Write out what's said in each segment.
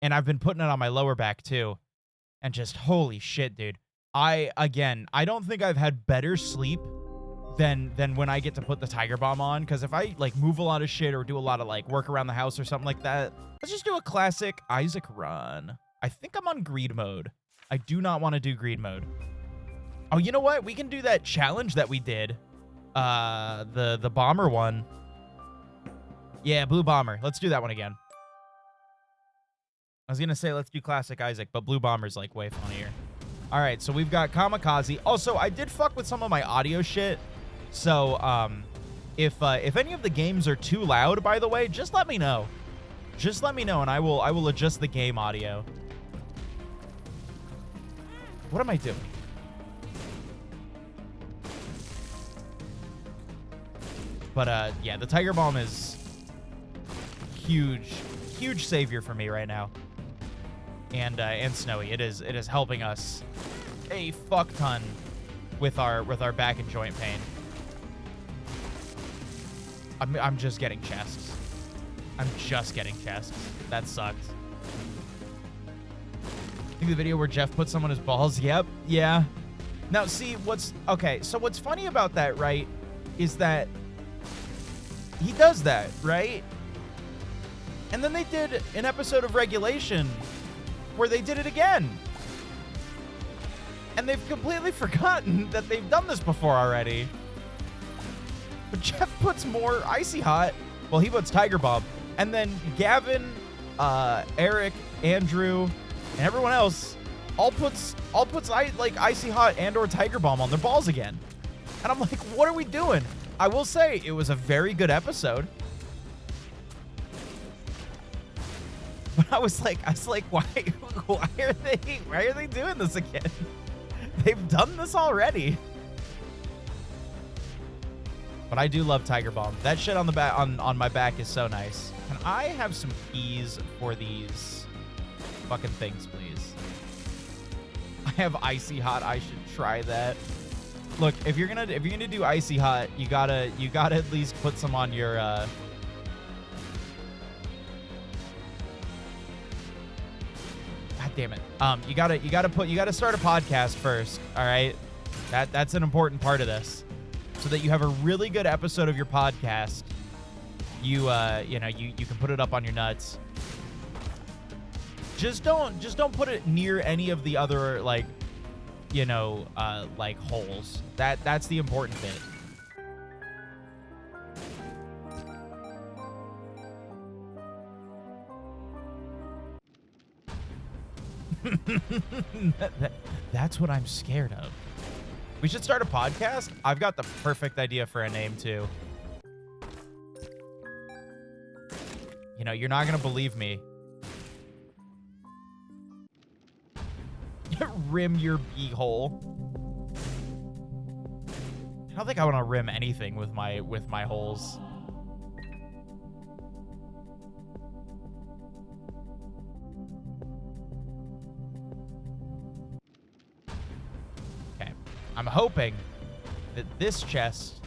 And I've been putting it on my lower back too. And just, holy shit, dude. I don't think I've had better sleep than when I get to put the Tiger Bomb on. Because if I, like, move a lot of shit or do a lot of, like, work around the house or something like that, let's just do a classic Isaac run. I think I'm on greed mode. I do not want to do greed mode. Oh, you know what? We can do that challenge that we did. The bomber one. Yeah, blue bomber. Let's do that one again. I was going to say let's do classic Isaac, but blue bomber's, like, way funnier. All right, so we've got Kamikaze. Also, I did fuck with some of my audio shit. So, if any of the games are too loud, by the way, just let me know. Just let me know, and I will adjust the game audio. What am I doing? But, yeah, the Tiger Bomb is huge savior for me right now. And Snowy, it is helping us a fuck ton with our back and joint pain. I'm just getting chests. I'm just getting chests. That sucks. I think the video where Jeff put someone on his balls. Yep. Yeah. Now, see, what's funny about that, right, is that he does that, right? And then they did an episode of Regulation where they did it again. And they've completely forgotten that they've done this before already. But Jeff puts more Icy Hot. Well, he puts Tiger Bomb. And then Gavin, Eric, Andrew, and everyone else all puts like Icy Hot and or Tiger Bomb on their balls again. And I'm like, what are we doing? I will say it was a very good episode. But I was like, why are they doing this again? They've done this already. But I do love Tiger Bomb. That shit on the back on my back is so nice. Can I have some keys for these fucking things, please? I have Icy Hot. I should try that. Look, if you're gonna do Icy Hot, you gotta at least put some on your God damn it. You gotta start a podcast first, all right? That's an important part of this. So that you have a really good episode of your podcast. You can put it up on your nuts. Just don't put it near any of the other like holes. That's the important bit. That's what I'm scared of. We should start a podcast. I've got the perfect idea for a name too. You know, you're not gonna believe me. Rim your beehole. I don't think I want to rim anything with my holes. Okay, I'm hoping that this chest.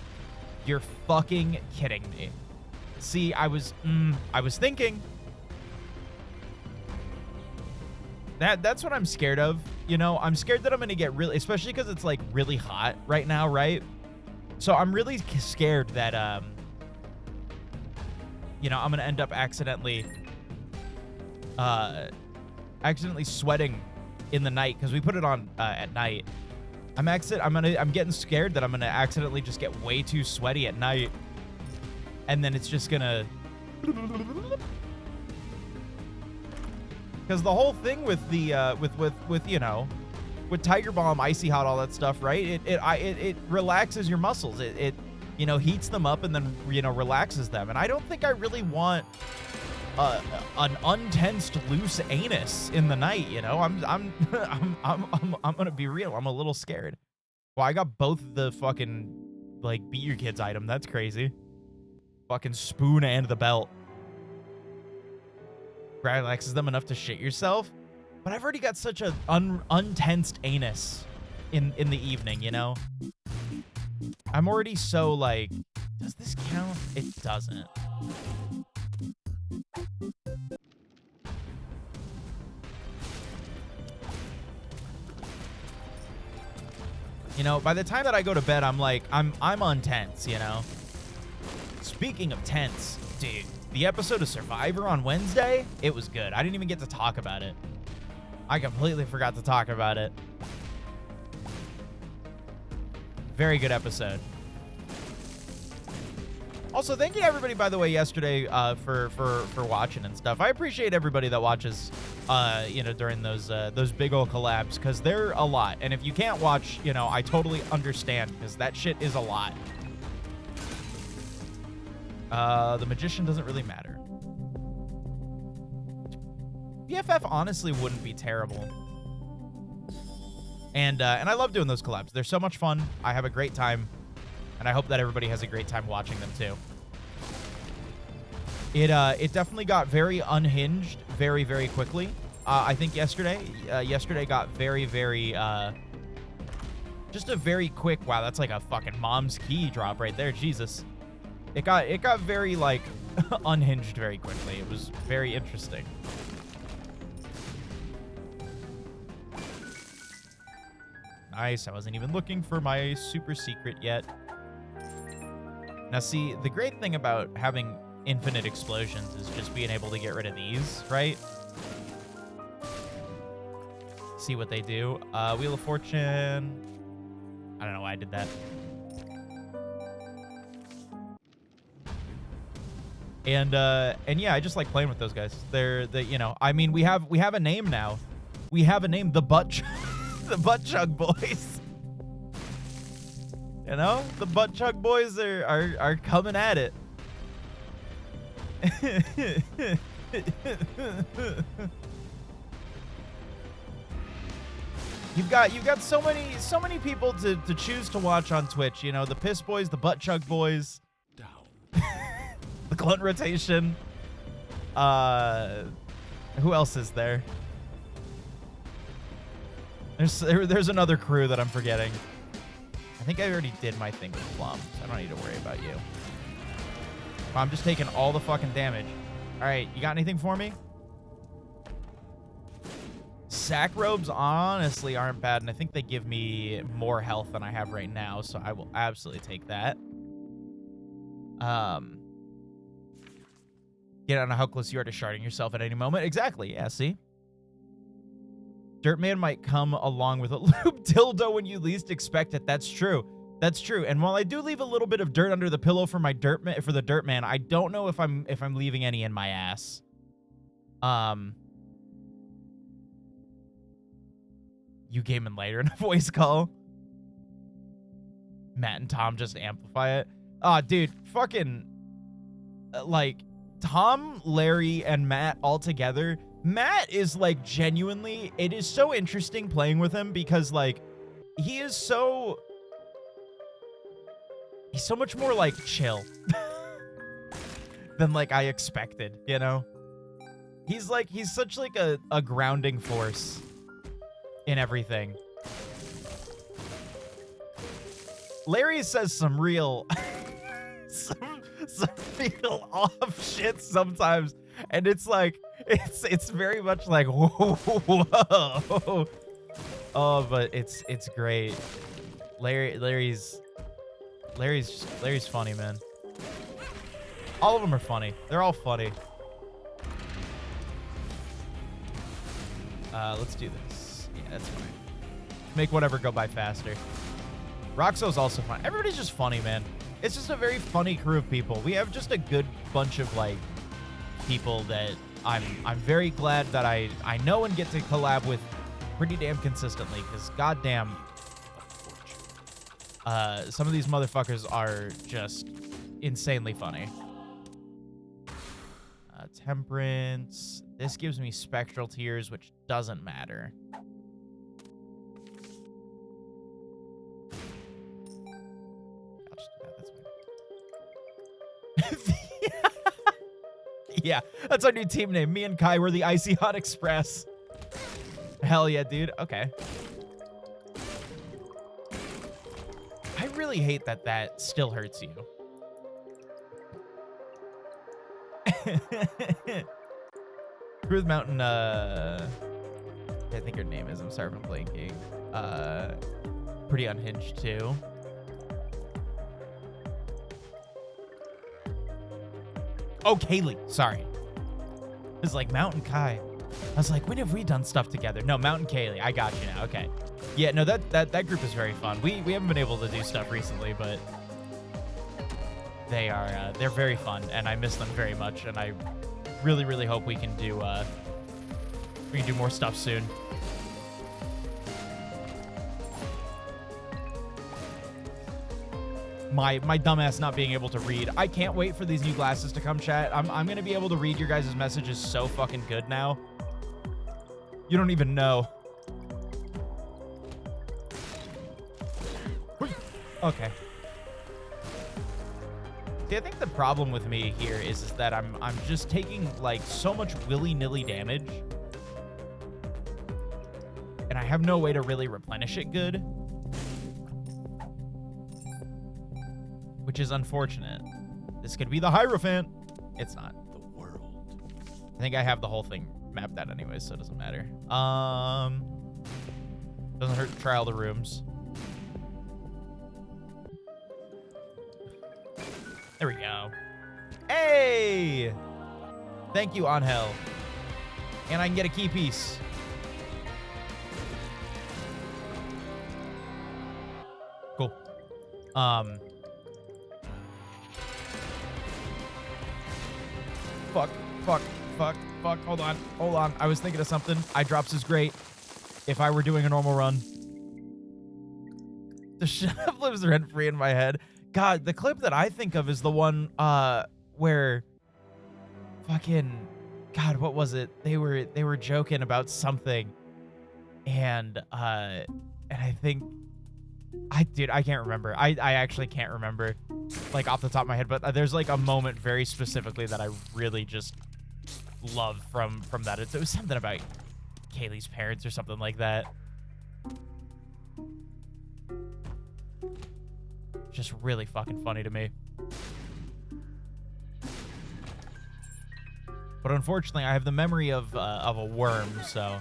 You're fucking kidding me. See, I was thinking. That's what I'm scared of. You know, I'm scared that I'm going to get really, especially because it's like really hot right now, right? So I'm really scared that, I'm going to end up accidentally sweating in the night because we put it on at night. I'm getting scared that I'm going to accidentally just get way too sweaty at night. And then it's just going to... Because the whole thing with the with Tiger Bomb, Icy Hot, all that stuff, right? It relaxes your muscles. It heats them up and then relaxes them. And I don't think I really want an untensed loose anus in the night. I'm gonna be real. I'm a little scared. Well, I got both the fucking like beat your kids item. That's crazy. Fucking spoon and the belt. Relaxes them enough to shit yourself, but I've already got such a untensed anus in the evening, I'm already so like, does this count? It doesn't. You know, by the time that I go to bed, I'm like, I'm on tense, you know? Speaking of tense, dude, the episode of Survivor on Wednesday, it was good. I didn't even get to talk about it. I completely forgot to talk about it. Very good episode. Also, thank you to everybody, by the way, yesterday for watching and stuff. I appreciate everybody that watches, you know, during those big old collabs, because they're a lot. And if you can't watch, you know, I totally understand, because that shit is a lot. The magician doesn't really matter. BFF honestly wouldn't be terrible. And I love doing those collabs. They're so much fun. I have a great time. And I hope that everybody has a great time watching them too. It definitely got very unhinged very, very quickly. I think yesterday got very, very, just a very quick, wow, that's like a fucking mom's key drop right there. Jesus. It got very, like, unhinged very quickly. It was very interesting. Nice. I wasn't even looking for my super secret yet. Now, see, the great thing about having infinite explosions is just being able to get rid of these, right? See what they do. Wheel of Fortune. I don't know why I did that. And yeah, I just like playing with those guys. You know, I mean, we have a name now. We have a name, the Butt Chug Boys. You know, the Butt Chug Boys are coming at it. You've got so many people to choose to watch on Twitch. You know, the Piss Boys, the Butt Chug Boys, the Glunt Rotation. Who else is there? There's another crew that I'm forgetting. I think I already did my thing with Plum, so I don't need to worry about you. I'm just taking all the fucking damage. All right, you got anything for me? Sack robes honestly aren't bad, and I think they give me more health than I have right now, so I will absolutely take that. Get on how close you are to sharding yourself at any moment. Exactly, yeah, see? Dirtman might come along with a loop dildo when you least expect it. That's true. That's true. And while I do leave a little bit of dirt under the pillow for my the Dirtman, I don't know if I'm leaving any in my ass. You gaming later in a voice call. Matt and Tom just amplify it. Ah, dude, fucking like Tom, Larry, and Matt all together. Matt is like genuinely, it is so interesting playing with him because like he's so much more like chill than like I expected, you know? He's such like a grounding force in everything. Larry says some real some real off shit sometimes, and it's like it's very much like whoa. Oh, but it's great. Larry's funny, man. All of them are funny. They're all funny. Let's do this. Yeah, that's fine. Make whatever go by faster. Roxo's also fun. Everybody's just funny, man. It's just a very funny crew of people. We have just a good bunch of like people that I'm very glad that I know and get to collab with pretty damn consistently, because goddamn, some of these motherfuckers are just insanely funny. Temperance. This gives me spectral tears, which doesn't matter. I'll just do that. That's fine. Yeah, that's our new team name. Me and Kai were the Icy Hot Express. Hell yeah, dude. Okay. I really hate that still hurts you. Cruise Mountain, I think her name is. I'm sorry if I'm blanking. pretty unhinged too. Oh, Kaylee. Sorry. It was like Mountain Kai. I was like, when have we done stuff together? No, Mountain Kaylee. I got you now. Okay. Yeah, no, that group is very fun. We haven't been able to do stuff recently, but they're very fun, and I miss them very much. And I really, really hope we can do more stuff soon. My dumbass not being able to read. I can't wait for these new glasses to come, chat. I'm gonna be able to read your guys' messages so fucking good now. You don't even know. Okay. See, I think the problem with me here is that I'm just taking like so much willy-nilly damage, and I have no way to really replenish it good, which is unfortunate. This could be the Hierophant. It's not. The world. I think I have the whole thing mapped out anyway, so it doesn't matter. Doesn't hurt to try all the rooms. There we go. Hey! Thank you, Angel. And I can get a key piece. Cool. Fuck. Hold on. I was thinking of something. Eye drops is great if I were doing a normal run. The chef lives rent-free in my head. God, the clip that I think of is the one where fucking God, what was it? They were joking about something, and I think dude, I can't remember. I actually can't remember like off the top of my head, but there's like a moment very specifically that I really just love from that. It was something about Kaylee's parents or something like that. Just really fucking funny to me. But unfortunately, I have the memory of a worm, so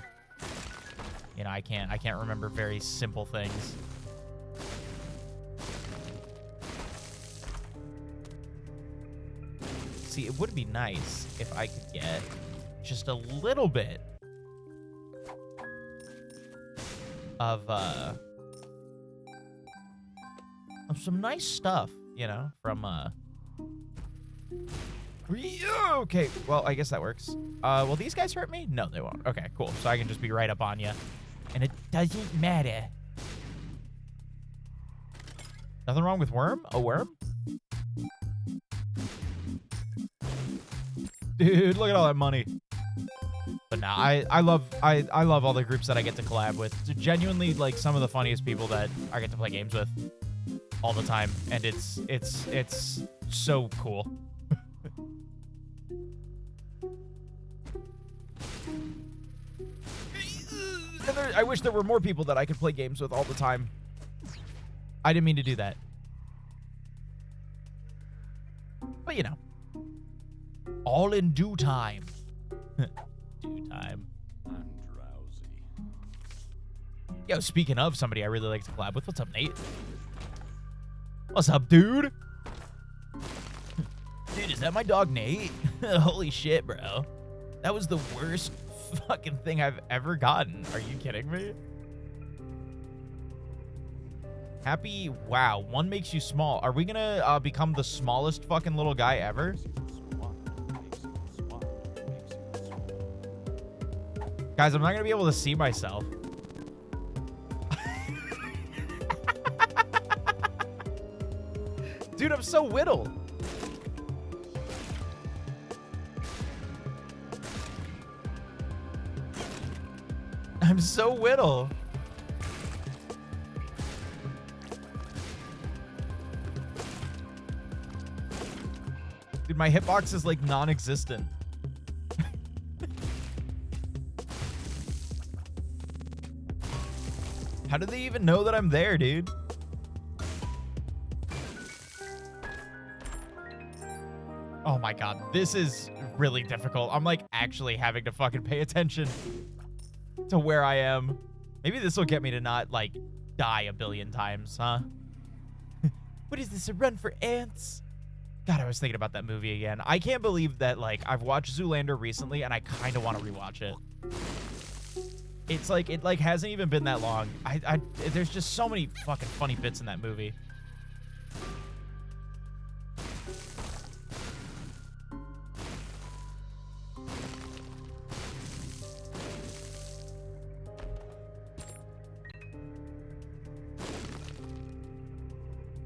you know I can't remember very simple things. See, it would be nice if I could get just a little bit of some nice stuff, you know, from okay, well, I guess that works. Will these guys hurt me? No, they won't. Okay, cool. So I can just be right up on you, and it doesn't matter. Nothing wrong with worm? A worm? Dude, look at all that money. But nah, I love all the groups that I get to collab with. They're genuinely like some of the funniest people that I get to play games with all the time, and it's so cool. I wish there were more people that I could play games with all the time. I didn't mean to do that. But you know. All in due time. Due time. I'm drowsy. Yo, speaking of somebody I really like to collab with, what's up, Nate? What's up, dude? Dude, is that my dog, Nate? Holy shit, bro. That was the worst fucking thing I've ever gotten. Are you kidding me? Happy, wow, one makes you small. Are we gonna become the smallest fucking little guy ever? Guys, I'm not gonna be able to see myself. Dude, I'm so whittled. I'm so whittle. Dude, my hitbox is like non-existent. How do they even know that I'm there, dude? Oh my god, this is really difficult. I'm like actually having to fucking pay attention to where I am. Maybe this will get me to not like die a billion times, huh? What is this, a run for ants? God, I was thinking about that movie again. I can't believe that, like, I've watched Zoolander recently, and I kind of want to rewatch it. It's like, it, like, hasn't even been that long. There's just so many fucking funny bits in that movie.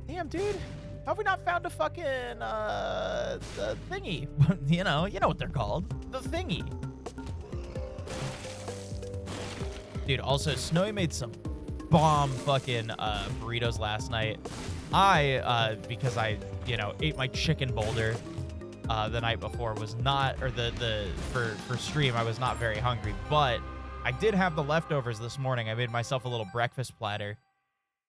Damn, dude. How have we not found a fucking, the thingy? you know what they're called. The thingy. Dude, also, Snowy made some bomb fucking burritos last night. Because I, ate my chicken boulder the night before, was not, or for stream, I was not very hungry, but I did have the leftovers this morning. I made myself a little breakfast platter,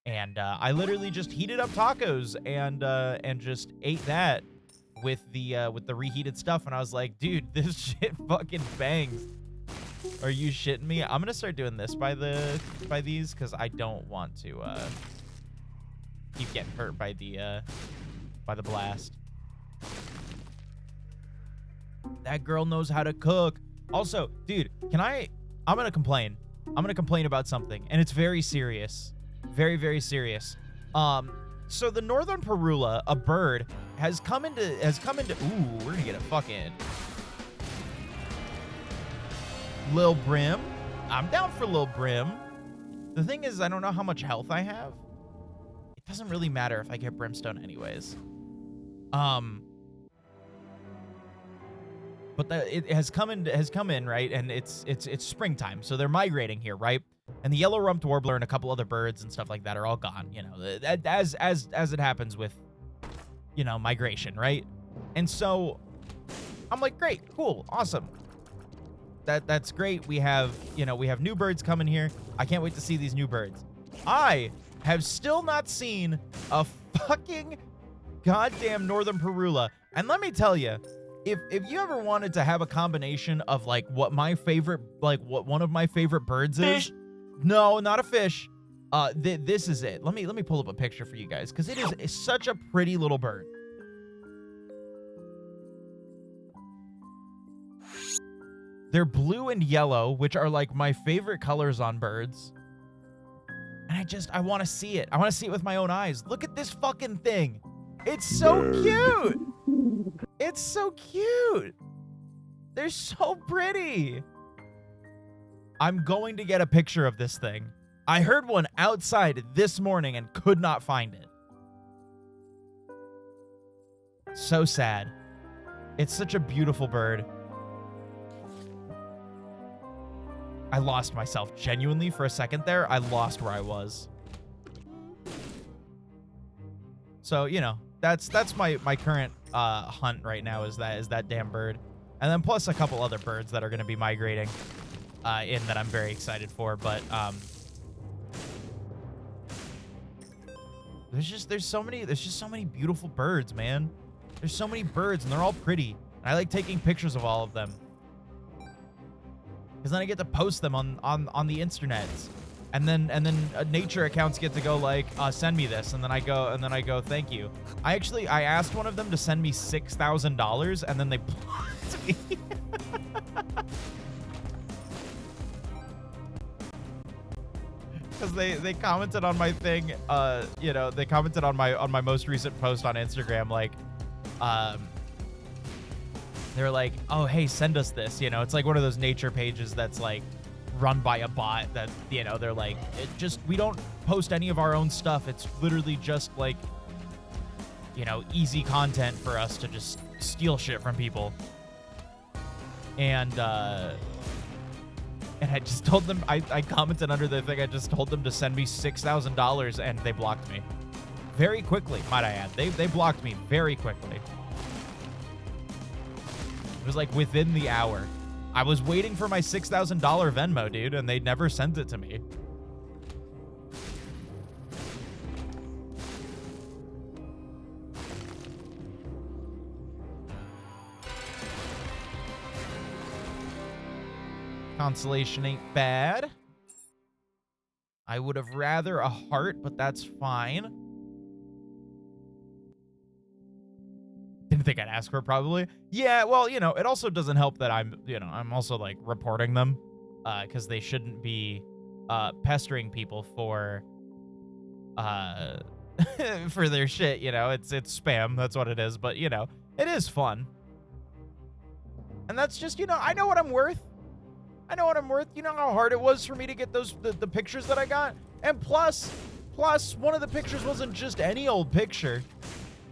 and I literally just heated up tacos and just ate that with the reheated stuff, and I was like, dude, this shit fucking bangs. Are you shitting me? I'm gonna start doing this by these because I don't want to keep getting hurt by the blast. That girl knows how to cook. Also, dude, I'm gonna complain. I'm gonna complain about something, and it's very serious. Very, very serious. So the northern parula, a bird, has come into ooh, we're gonna get a fucking Lil Brim. I'm down for Lil Brim. The thing is, I don't know how much health I have. It doesn't really matter if I get brimstone anyways. But it has come in, right? And it's springtime, so they're migrating here, right? And the yellow-rumped warbler and a couple other birds and stuff like that are all gone, as it happens with, migration, right? And so I'm like, great, cool, awesome. That's great. We have new birds coming here. I can't wait to see these new birds. I have still not seen a fucking goddamn northern parula. And let me tell you, if you ever wanted to have a combination of like what one of my favorite birds is, no, not a fish. This is it. Let me pull up a picture for you guys because it's such a pretty little bird. They're blue and yellow, which are like my favorite colors on birds. And I want to see it. I want to see it with my own eyes. Look at this fucking thing. It's so cute. It's so cute. They're so pretty. I'm going to get a picture of this thing. I heard one outside this morning and could not find it. So sad. It's such a beautiful bird. I lost myself genuinely for a second there. I lost where I was. So, that's my current hunt right now is that damn bird. And then plus a couple other birds that are going to be migrating in that I'm very excited for, but there's just so many beautiful birds, man. There's so many birds and they're all pretty. I like taking pictures of all of them. Because then I get to post them on the internet, and then nature accounts get to go like, send me this, and then I go, thank you. I asked one of them to send me $6,000, and then they blocked me. Because they commented on my thing, they commented on my most recent post on Instagram, like, they were like, oh, hey, send us this. It's like one of those nature pages that's like run by a bot that, they're like, we don't post any of our own stuff. It's literally just like, easy content for us to just steal shit from people. And I just told them, I commented under the thing, I just told them to send me $6,000 and they blocked me. Very quickly, might I add. They blocked me very quickly. It was like within the hour. I was waiting for my $6,000 Venmo, dude, and they never sent it to me. Constellation ain't bad. I would have rather a heart, but that's fine. Didn't think I'd ask for it, probably. Yeah, well, you know, it also doesn't help that I'm also, like, reporting them, because they shouldn't be, pestering people for, for their shit, you know? It's spam, that's what it is, but, you know, it is fun. And that's just, you know, I know what I'm worth. I know what I'm worth. You know how hard it was for me to get the pictures that I got? And plus, one of the pictures wasn't just any old picture.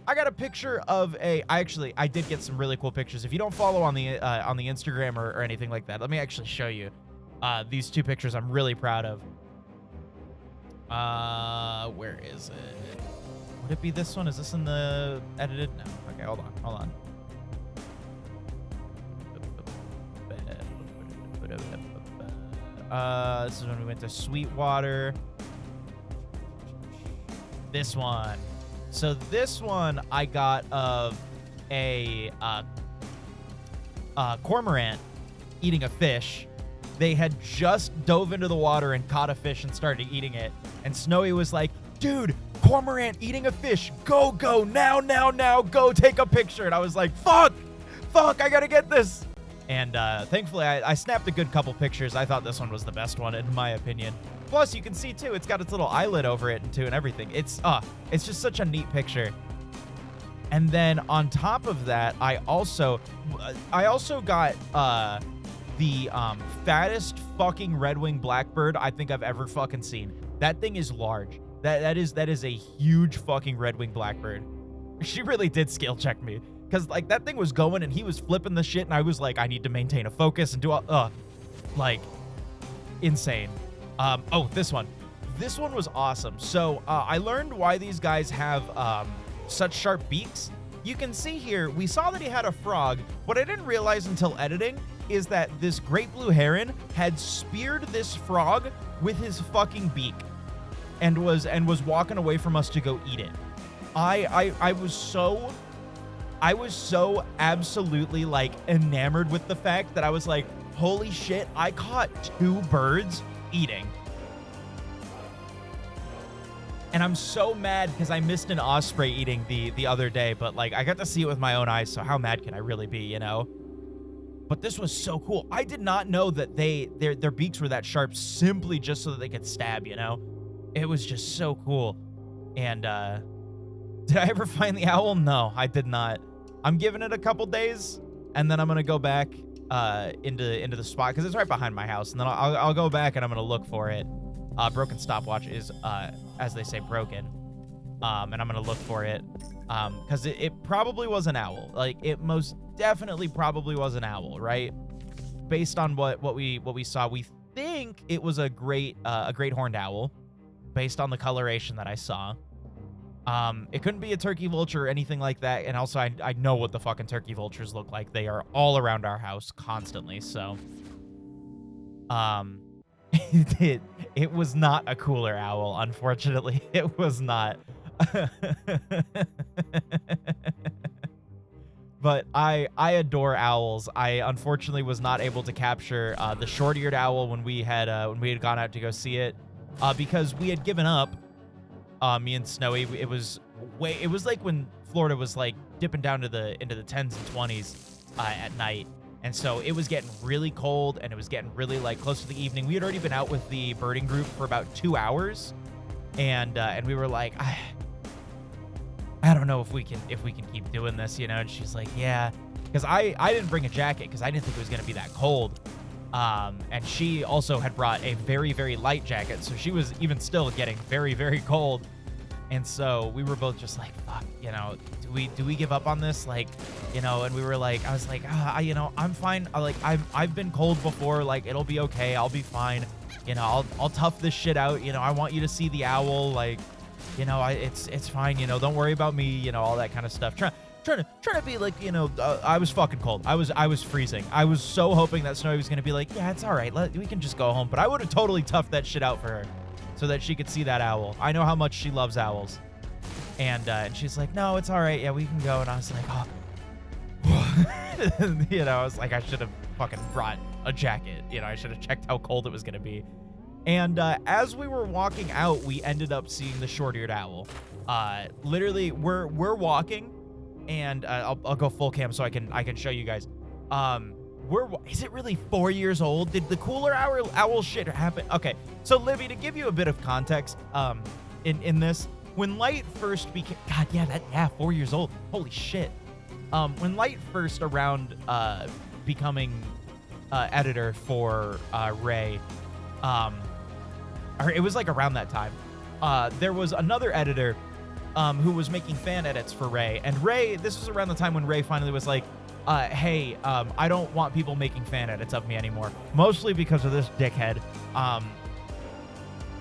I got a picture of I did get some really cool pictures. If you don't follow on the Instagram or anything like that, let me actually show you these two pictures I'm really proud of. Where is it? Would it be this one? Is this in the edited? No. Okay, hold on. This is when we went to Sweetwater. This one. So this one I got of a cormorant eating a fish. They had just dove into the water and caught a fish and started eating it. And Snowy was like, dude, cormorant eating a fish. Go, now, go take a picture. And I was like, fuck, I gotta get this. And thankfully, I snapped a good couple pictures. I thought this one was the best one, in my opinion. Plus, you can see, too, it's got its little eyelid over it, and everything. It's just such a neat picture. And then on top of that, I also got the fattest fucking red-winged blackbird I think I've ever fucking seen. That thing is large. That is a huge fucking red-winged blackbird. She really did scale check me. Because, like, that thing was going, and he was flipping the shit, and I was like, I need to maintain a focus and do all, like, insane. Oh, this one. This one was awesome. So, I learned why these guys have, such sharp beaks. You can see here, we saw that he had a frog. What I didn't realize until editing is that this great blue heron had speared this frog with his fucking beak and was walking away from us to go eat it. I was so absolutely, like, enamored with the fact that I was like, holy shit, I caught 2 birds eating. And I'm so mad because I missed an osprey eating the other day, but, like, I got to see it with my own eyes, so how mad can I really be, you know? But this was so cool. I did not know that their beaks were that sharp simply just so that they could stab, you know? It was just so cool. And, did I ever find the owl? No, I did not. I'm giving it a couple days, and then I'm gonna go back into the spot because it's right behind my house, and then I'll go back and I'm gonna look for it. Broken stopwatch is, as they say, broken, and I'm gonna look for it because it probably was an owl. Like, it most definitely probably was an owl, right? Based on what we saw, we think it was a great horned owl, based on the coloration that I saw. It couldn't be a turkey vulture or anything like that. And also, I know what the fucking turkey vultures look like. They are all around our house constantly. So, it was not a cooler owl. Unfortunately, it was not. But I adore owls. I unfortunately was not able to capture the short-eared owl when we had gone out to go see it, because we had given up. Me and Snowy, it was like when Florida was like dipping down into the 10s and 20s at night, and so it was getting really cold, and it was getting really, like, close to the evening. We had already been out with the birding group for about 2 hours, and we were like, I don't know if we can keep doing this, you know. And she's like, yeah, because I didn't bring a jacket because I didn't think it was gonna be that cold. And she also had brought a very, very light jacket, so she was even still getting very, very cold. And so we were both just like, fuck, you know, do we give up on this? Like, you know, and we were like, I was like, you know, I'm fine. Like, I've been cold before. Like, it'll be okay. I'll be fine. You know, I'll tough this shit out. You know, I want you to see the owl. Like, you know, it's fine. You know, don't worry about me. You know, all that kind of stuff. Trying to be like, you know, I was fucking cold. I was freezing. I was so hoping that Snowy was gonna be like, yeah, it's all right. We can just go home. But I would have totally toughed that shit out for her, so that she could see that owl. I know how much she loves owls. And she's like, no, it's all right. Yeah, we can go. And I was like, oh, you know, I was like, I should have fucking brought a jacket. You know, I should have checked how cold it was gonna be. And as we were walking out, we ended up seeing the short-eared owl. Literally, we're walking, and I'll go full cam so I can show you guys. Is it really 4 years old? Did the cooler owl shit happen? Okay, so Libby, to give you a bit of context, in this, when Light first became, God, yeah, 4 years old. Holy shit. When Light first around becoming editor for Ray, or it was like around that time, there was another editor who was making fan edits for Ray, and Ray, this was around the time when Ray finally was like, hey, I don't want people making fan edits of me anymore, mostly because of this dickhead,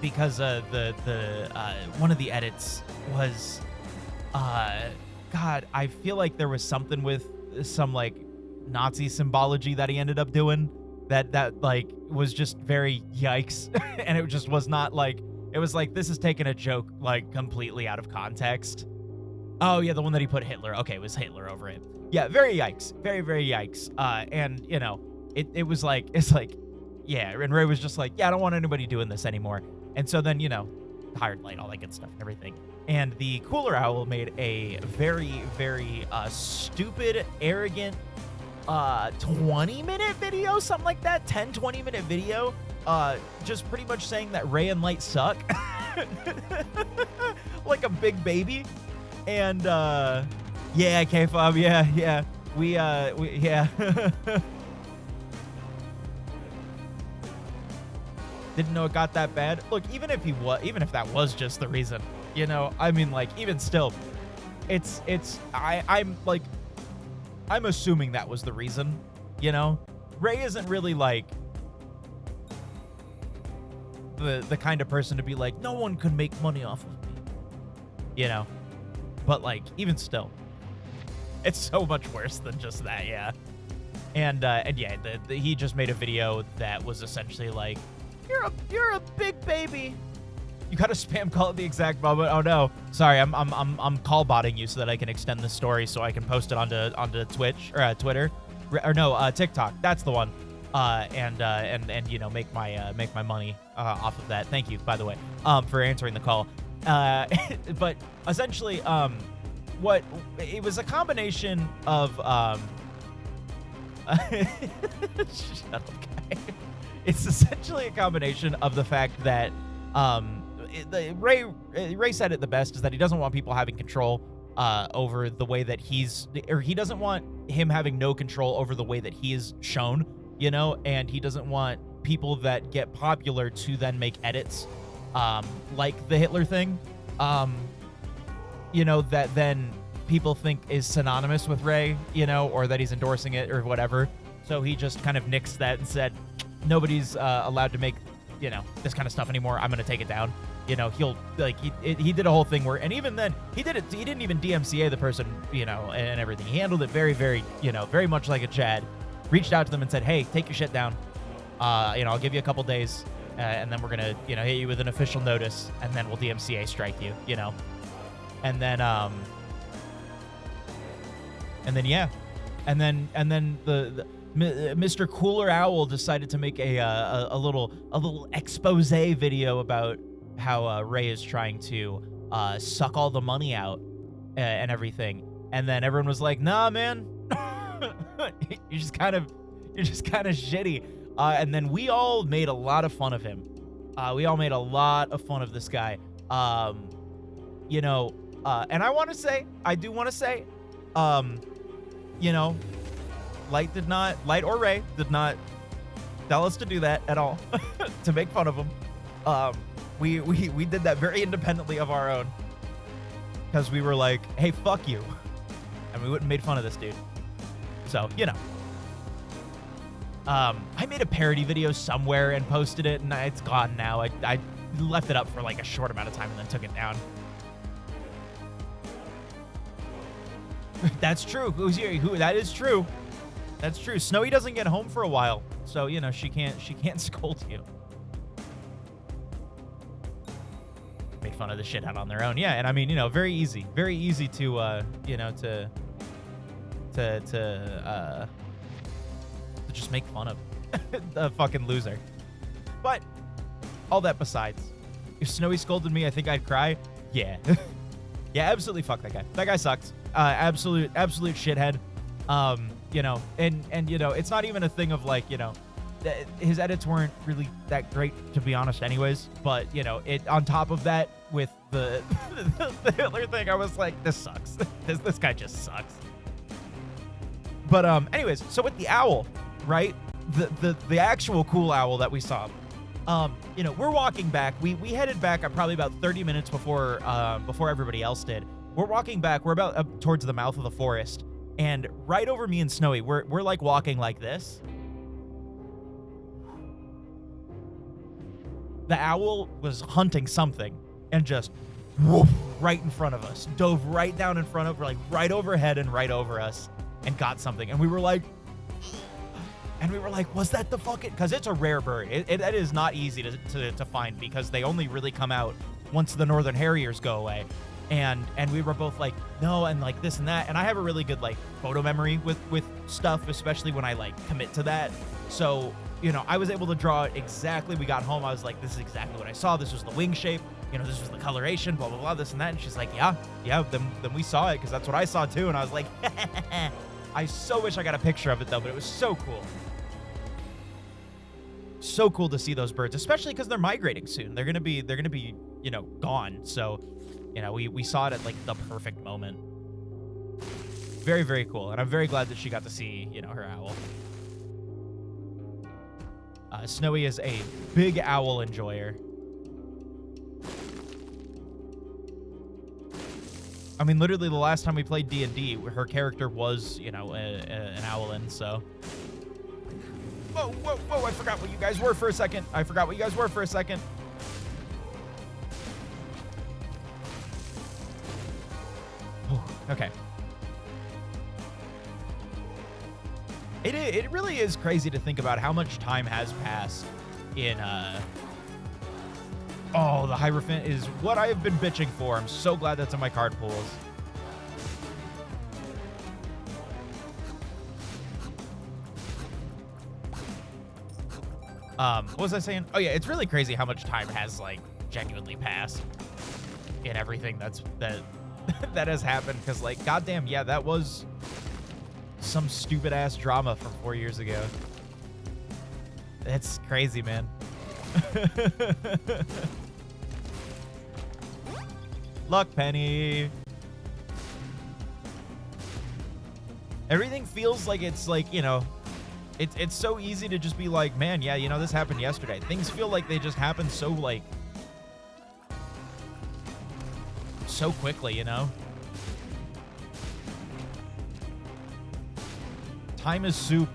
because one of the edits was, God, I feel like there was something with some like Nazi symbology that he ended up doing that like was just very yikes. And it just was not like, it was like, this is taking a joke like completely out of context. Oh yeah, the one that he put Hitler. Okay, it was Hitler over it. Yeah, very yikes. Very, very yikes. And you know, it was like, it's like, yeah, and Ray was just like, yeah, I don't want anybody doing this anymore. And so then, you know, hired Light, all that good stuff and everything. And the Cooler Owl made a very, very stupid, arrogant 20-minute video, something like that, 20-minute video, just pretty much saying that Ray and Light suck. Like a big baby. And yeah, K-Fob, yeah. We yeah. Didn't know it got that bad. Look, even if that was just the reason, you know, I mean, like, even still, I'm assuming that was the reason, you know? Ray isn't really like the kind of person to be like, no one could make money off of me, you know? But like, even still, it's so much worse than just that, yeah. And yeah, he just made a video that was essentially like, you're a big baby. You gotta spam call at the exact moment. Oh no, sorry, I'm call botting you so that I can extend the story so I can post it onto Twitch or Twitter, or no, TikTok. That's the one. And you know, make my money off of that. Thank you, by the way, for answering the call. But essentially, what it was a combination of shut up, guy. It's essentially a combination of the fact that Ray said it the best, is that he doesn't want people having control over the way that he doesn't want him having no control over the way that he is shown, you know, and he doesn't want people that get popular to then make edits like the Hitler thing, you know, that then people think is synonymous with Ray, you know, or that he's endorsing it or whatever. So he just kind of nixed that and said, nobody's allowed to make, you know, this kind of stuff anymore. I'm going to take it down. You know, he did a whole thing where, and even then he didn't even DMCA the person, you know, and everything. He handled it very, very, you know, very much like a Chad. Reached out to them and said, hey, take your shit down. You know, I'll give you a couple days and then we're going to, you know, hit you with an official notice and then we'll DMCA strike you, you know. And then yeah. And then the Mr. Cooler Owl decided to make a little expose video about how Ray is trying to suck all the money out and everything. And then everyone was like, "Nah, man, you're just kind of shitty." And then we all made a lot of fun of him. We all made a lot of fun of this guy. You know, and I do want to say, you know, Light or Ray did not tell us to do that at all, to make fun of him. We did that very independently of our own, because we were like, hey, fuck you. And we wouldn't have made fun of this dude. So, you know. I made a parody video somewhere and posted it, and it's gone now. I left it up for like a short amount of time and then took it down. That's true. That is true. That's true. Snowy doesn't get home for a while, so you know she can't scold you. Made fun of the shit out on their own, yeah. And I mean, you know, very easy to you know, to just make fun of the fucking loser. But all that besides, if Snowy scolded me, I think I'd cry. Yeah. Yeah, absolutely fuck that guy. That guy sucks. Absolute shithead. You know, and you know, it's not even a thing of like, you know, his edits weren't really that great, to be honest, anyways. But you know, it on top of that, with the the Hitler thing, I was like, this sucks. This guy just sucks. But anyways, so with the owl, right? The actual cool owl that we saw. You know, we're walking back. We headed back probably about 30 minutes before everybody else did. We're walking back. We're about up towards the mouth of the forest, and right over me and Snowy, we're like walking like this. The owl was hunting something and just woof, right in front of us, dove right down in front of, like right overhead and right over us, and got something. And we were like, was that the fucking? Because it's a rare bird. It is not easy to find, because they only really come out once the northern harriers go away. And we were both like, no, and like this and that. And I have a really good like photo memory with stuff, especially when I like commit to that. So, you know, I was able to draw it exactly. We got home, I was like, this is exactly what I saw. This was the wing shape. You know, this was the coloration, blah, blah, blah, this and that. And she's like, yeah, then we saw it, because that's what I saw too. And I was like, I so wish I got a picture of it though, but it was so cool. So cool to see those birds, especially because they're migrating soon. They're gonna be, you know, gone. So, you know, we saw it at like the perfect moment. Very, very cool. And I'm very glad that she got to see, you know, her owl. Snowy is a big owl enjoyer. I mean, literally the last time we played D&D, her character was, you know, an owlin, so. Whoa, I forgot what you guys were for a second. Okay. It really is crazy to think about how much time has passed in, oh, the Hierophant is what I have been bitching for. I'm so glad that's in my card pools. What was I saying? Oh yeah, it's really crazy how much time has like genuinely passed in everything that has happened. Cause like, goddamn, yeah, that was some stupid ass drama from 4 years ago. It's crazy, man. Luck penny. Everything feels like it's like, you know, it's so easy to just be like, man, yeah, you know, this happened yesterday. Things feel like they just happen so like, so quickly, you know? Time is soup.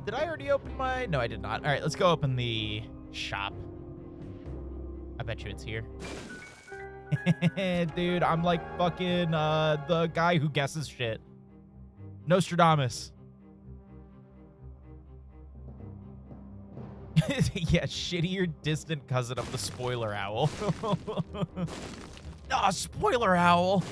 Did I already open my? No, I did not. All right, let's go open the shop. I bet you it's here. Dude, I'm like fucking the guy who guesses shit. Nostradamus. Yeah, shittier distant cousin of the spoiler owl. Ah, spoiler owl.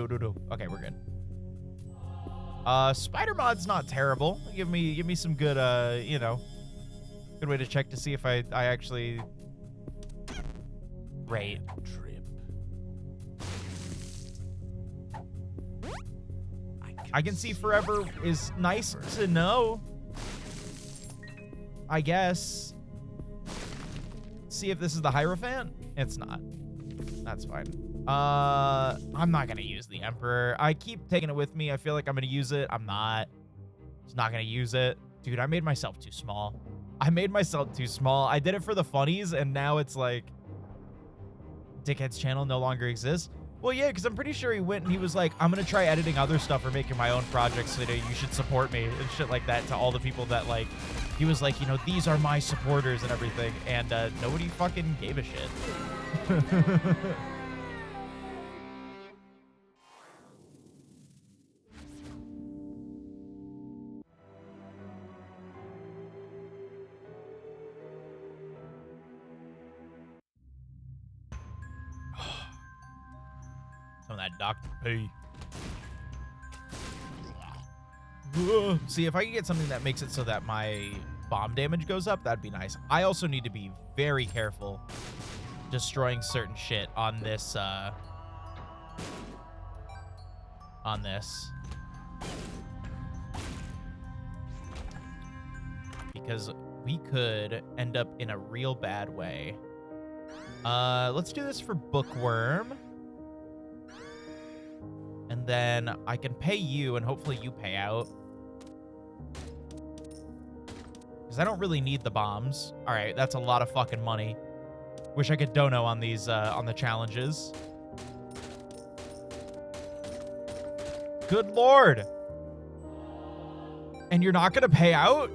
No. Okay, we're good. Spider mod's not terrible. Give me some good, you know, good way to check to see if I actually rate. I can see forever is nice to know. I guess. See if this is the Hierophant? It's not. That's fine. I'm not gonna use the Emperor. I keep taking it with me. I feel like I'm gonna use it. I'm not. Just not gonna use it. Dude, I made myself too small. I did it for the funnies, and now it's like Dickhead's channel no longer exists. Well, yeah, because I'm pretty sure he went and he was like, I'm gonna try editing other stuff or making my own projects, so you should support me and shit like that to all the people that like, he was like, you know, these are my supporters and everything, and nobody fucking gave a shit. that Dr. P. See, if I can get something that makes it so that my bomb damage goes up, that'd be nice. I also need to be very careful destroying certain shit on this, because we could end up in a real bad way. Let's do this for Bookworm. And then I can pay you, and hopefully you pay out. Because I don't really need the bombs. All right, that's a lot of fucking money. Wish I could dono on these, on the challenges. Good Lord. And you're not gonna pay out?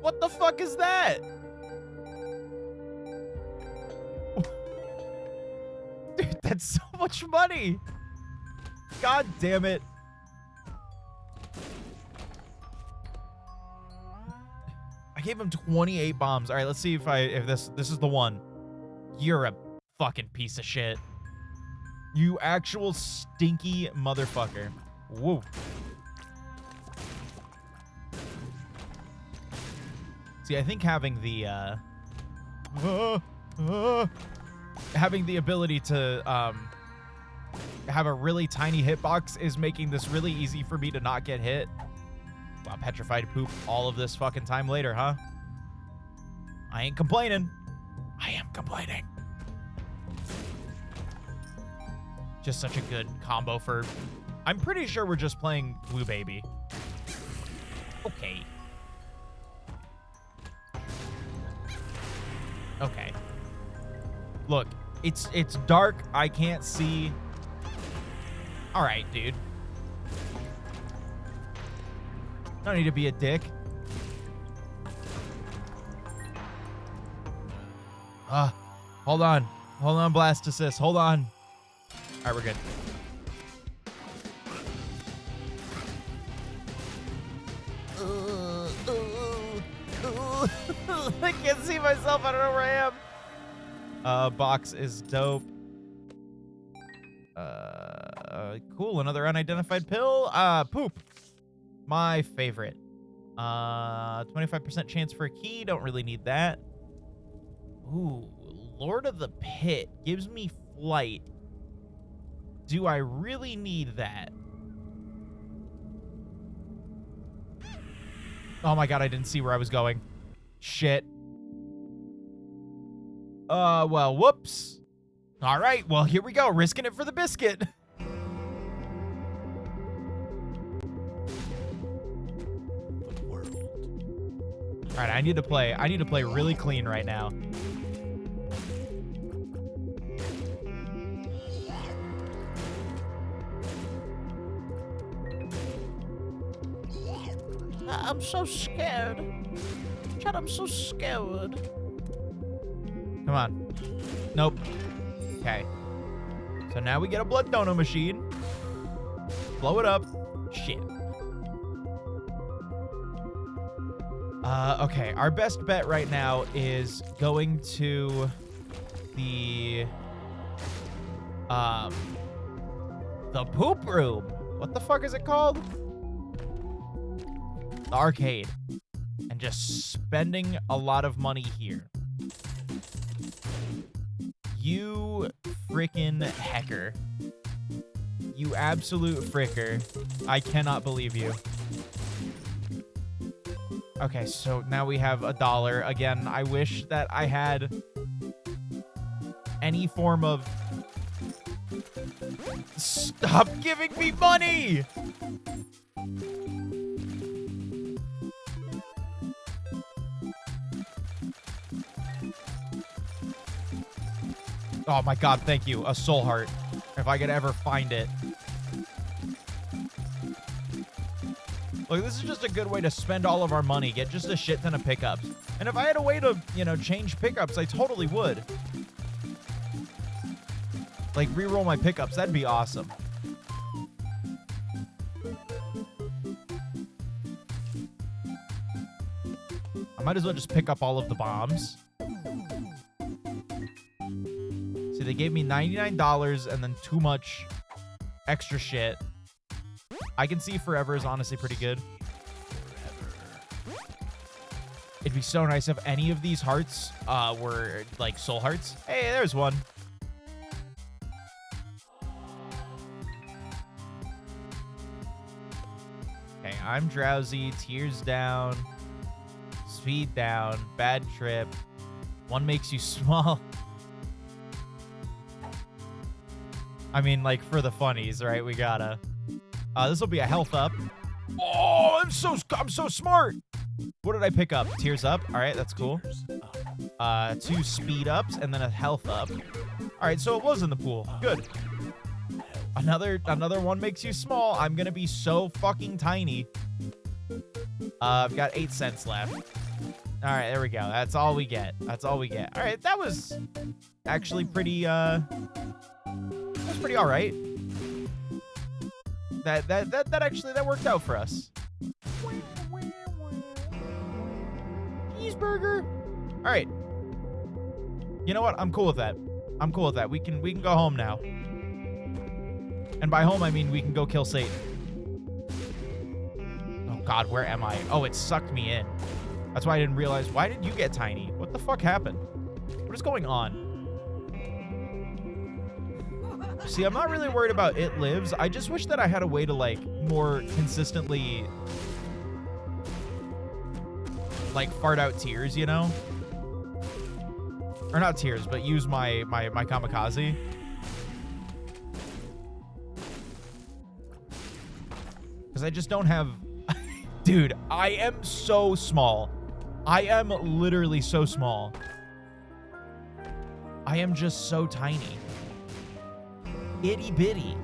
What the fuck is that? Dude, that's so much money. God damn it. I gave him 28 bombs. All right, let's see if this is the one. You're a fucking piece of shit. You actual stinky motherfucker. Whoa. See, I think having the having the ability to have a really tiny hitbox is making this really easy for me to not get hit. Wow, petrified poop all of this fucking time later, huh? I ain't complaining. I am complaining. Just such a good combo for... I'm pretty sure we're just playing Blue Baby. Okay. Okay. Look, it's dark. I can't see. All right, dude. Don't need to be a dick. Hold on. Hold on, Blastocyst. Hold on. All right, we're good. I can't see myself. I don't know where I am. Box is dope. Cool. Another unidentified pill. Poop. My favorite. 25% chance for a key. Don't really need that. Ooh, Lord of the Pit gives me flight. Do I really need that? Oh my god, I didn't see where I was going. Shit. Well, whoops. All right, well, here we go. Risking it for the biscuit. All right, I need to play really clean right now. I'm so scared. Chad, I'm so scared. Come on. Nope. Okay. So now we get a blood donor machine. Blow it up. Shit. Okay. Our best bet right now is going to the poop room. What the fuck is it called? The arcade. And just spending a lot of money here. You frickin' hecker. You absolute fricker. I cannot believe you. Okay, so now we have $1. Again, I wish that I had any form of... Stop giving me money! Oh my god, thank you. A soul heart. If I could ever find it. Look, this is just a good way to spend all of our money. Get just a shit ton of pickups. And if I had a way to, you know, change pickups, I totally would. Like, reroll my pickups. That'd be awesome. I might as well just pick up all of the bombs. See, they gave me $99 and then too much extra shit. I can see forever is honestly pretty good. It'd be so nice if any of these hearts were like soul hearts. Hey, there's one. Okay, I'm drowsy, tears down, speed down, bad trip. One makes you small. I mean, like, for the funnies, right? We gotta. This will be a health up. Oh, I'm so smart. What did I pick up? Tears up. All right, that's cool. 2 speed ups and then a health up. All right, so it was in the pool. Good. Another one makes you small. I'm gonna be so fucking tiny. I've got 8 cents left. All right, there we go. That's all we get. That's all we get. All right, that was actually pretty. That's pretty all right. That worked out for us. Cheeseburger. All right. You know what? I'm cool with that. I'm cool with that. We can go home now. And by home I mean we can go kill Satan. Oh God, where am I? Oh, it sucked me in. That's why I didn't realize. Why did you get tiny? What the fuck happened? What is going on? See, I'm not really worried about it lives. I just wish that I had a way to, like, more consistently, like, fart out tears, you know? Or not tears, but use my kamikaze. Because I just don't have... Dude, I am so small. I am literally so small. I am just so tiny. Itty bitty.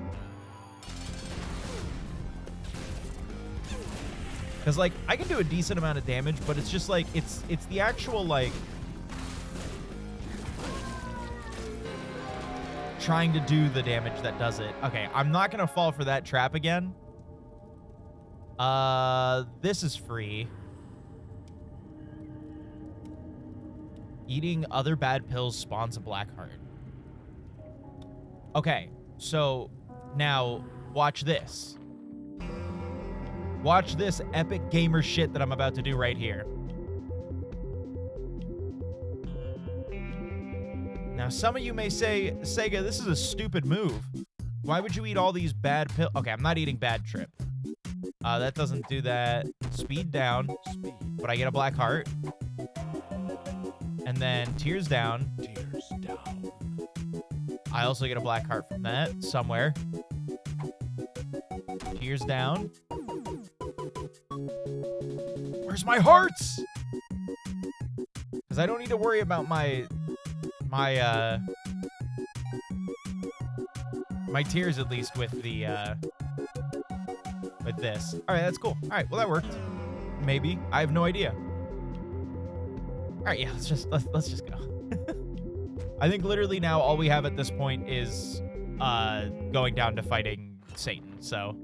Because, like, I can do a decent amount of damage, but it's just like it's the actual, like, trying to do the damage that does it. Okay, I'm not gonna fall for that trap again. This is free. Eating other bad pills spawns a black heart. Okay, so now watch this. Watch this epic gamer shit that I'm about to do right here. Now, some of you may say, Sega, this is a stupid move. Why would you eat all these bad pills? Okay, I'm not eating bad trip. That doesn't do that. Speed down. But I get a black heart. And then tears down. Tears down. I also get a black heart from that somewhere. Tears down. Where's my hearts? Because I don't need to worry about my tears, at least with the with this. All right, that's cool. All right, well that worked. Maybe. I have no idea. All right, yeah, let's just go. I think literally now all we have at this point is going down to fighting Satan. So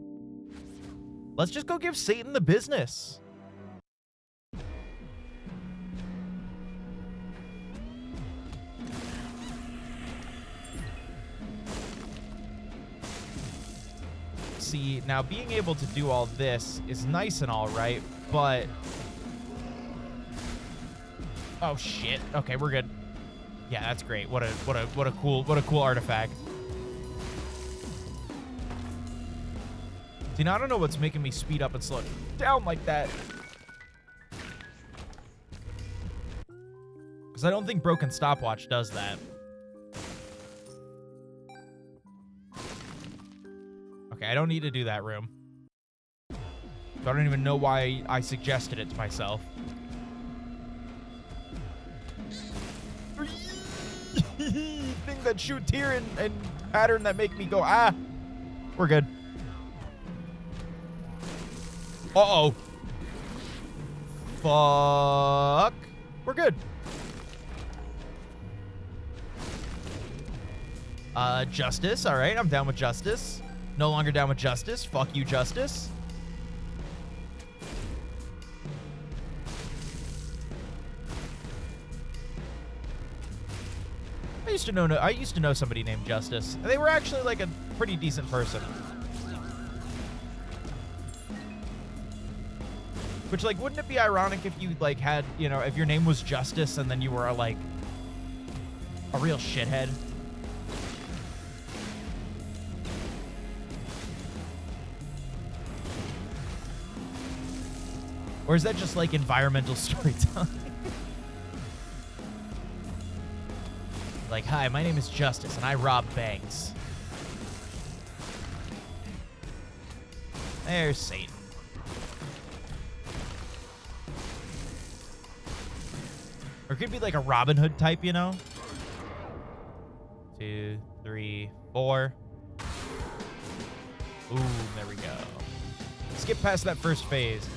let's just go give Satan the business. See, now being able to do all this is nice and all right, but oh shit. Okay, we're good. Yeah, that's great. What a cool artifact. See, now I don't know what's making me speed up and slow down like that. Because I don't think Broken Stopwatch does that. Okay, I don't need to do that room. So I don't even know why I suggested it to myself. Thing that shoots here and pattern that make me go, ah. We're good. Uh-oh. Fuck. We're good. Justice. All right, I'm down with justice. No longer down with justice. Fuck you, justice. I used to know somebody named Justice. They were actually like a pretty decent person. Which, like, wouldn't it be ironic if you, like, had, you know, if your name was Justice and then you were, like, a real shithead? Or is that just, like, environmental storytelling? Like, hi, my name is Justice, and I rob banks. There's Satan. Or it could be like a Robin Hood type, you know? 2, 3, 4. Ooh, there we go. Skip past that first phase.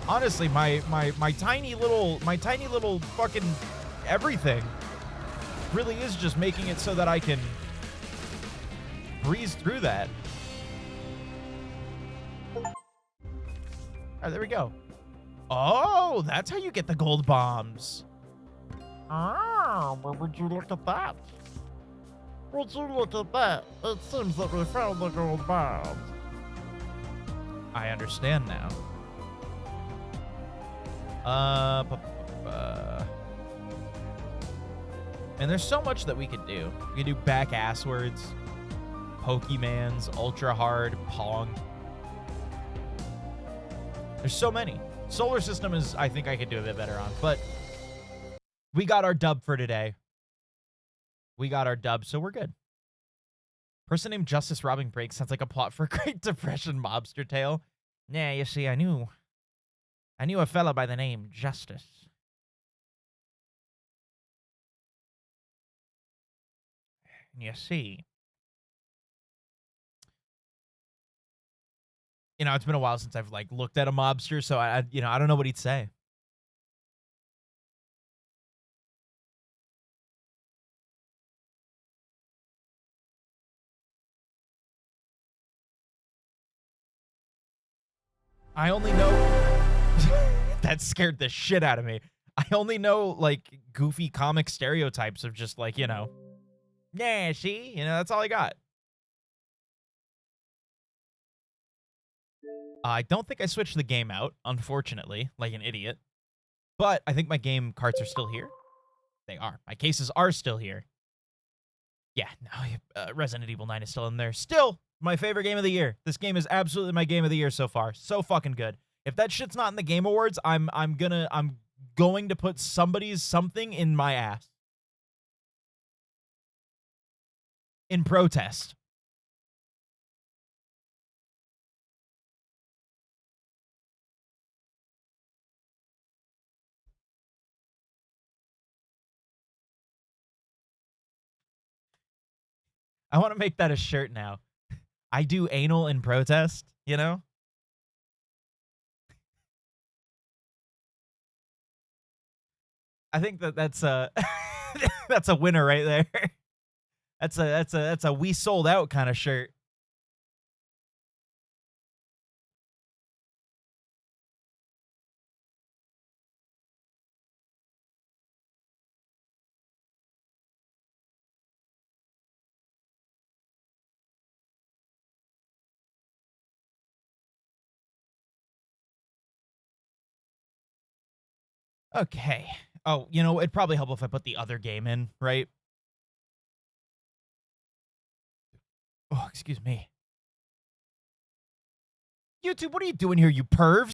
Honestly, my tiny little fucking everything really is just making it so that I can breeze through that. All right, there we go. Oh, that's how you get the gold bombs. Ah, well, would you look at that? Would you look at that? It seems that we found the gold bombs. I understand now. And there's so much that we could do. We could do back asswards, Pokemans, ultra hard, Pong. There's so many. Solar System is, I think I could do a bit better on, but we got our dub for today. We got our dub, so we're good. Person named Justice robbing brakes sounds like a plot for a Great Depression mobster tale. Yeah, you see, I knew a fella by the name Justice. You see. You know, it's been a while since I've, like, looked at a mobster, so I don't know what he'd say. I only know... That scared the shit out of me. I only know, like, goofy comic stereotypes of just, like, you know... Yeah, see? You know, that's all I got. I don't think I switched the game out, unfortunately, like an idiot. But I think my game carts are still here. They are. My cases are still here. Yeah, no, Resident Evil 9 is still in there. Still, my favorite game of the year. This game is absolutely my game of the year so far. So fucking good. If that shit's not in the Game Awards, I'm going to put somebody's something in my ass. In protest. I want to make that a shirt now. I do anal in protest, you know? I think that's a that's a winner right there. That's a we sold out kind of shirt. Okay. Oh, you know, it'd probably help if I put the other game in, right? Oh, excuse me. YouTube, what are you doing here, you pervs?